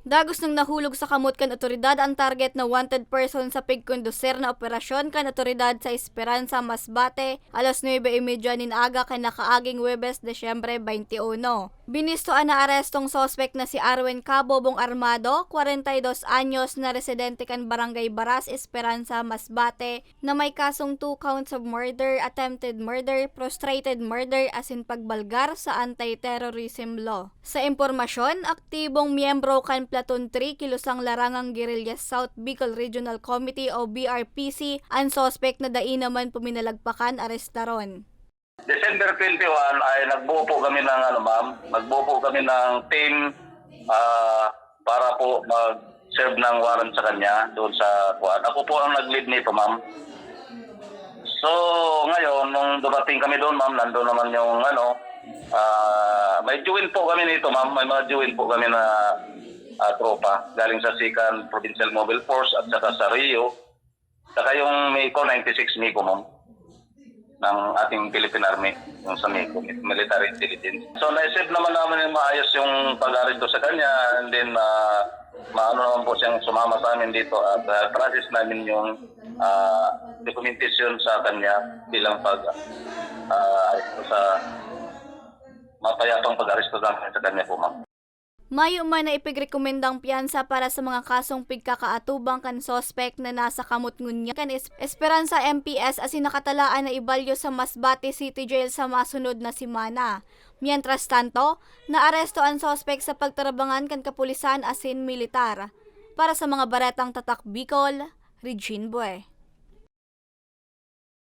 Dagos nang nahulog sa kamot kan otoridad ang target na wanted person sa pigkonduser na operasyon kan otoridad sa Esperanza, Masbate, alas 9:30 nin aga kan nakaaging Huwebes, Desyembre 21. Binistoan na arestong sospek na si Arwen Cabobong Armado, 42 anyos na residente kan Barangay Baras, Esperanza, Masbate, na may kasong 2 counts of murder, attempted murder, prostrated murder asin pagbalgar sa anti-terrorism law. Sa impormasyon, aktibong miyembro kan Platoon 3 Kilusang Larangang Guerrillas South Bicol Regional Committee o BRPC ang sospek na dai naman puminalagpakan arestaron. December 21 ay nagbuo po kami ng nagbuo kami ng team para po mag-serve ng warrant sa kanya doon sa kuan. Ako po ang nag-lead nito, ma'am. So, ngayon nung dumating kami doon, ma'am, nandoon naman yung may join po kami nito, ma'am. May mga join po kami na tropa galing sa Sikan Provincial Mobile Force at saka sa Rio. Saka yung MECO 96 MECO, ma'am, ng ating Philippine Army, yung sa MECO, Military Intelligence. So naisip naman namin yung maayos yung pag-arresto sa kanya, and then maano naman po siyang sumama sa amin dito at process namin yung documentation sa kanya bilang pag-arresto sa mapayapang pag-arresto namin sa kanya po, ma'am. Mayo man na ipigrekomendang piyansa para sa mga kasong pigkakaatubang kan sospek na nasa kamot ngunya kan Esperanza MPS asin nakatalaan na ibalyo sa Masbate City Jail sa masunod na simana. Mientras tanto, naaresto ang sospek sa pagtarabangan kan kapulisan asin militar. Para sa mga baretang tatak Bicol, Regine Bue.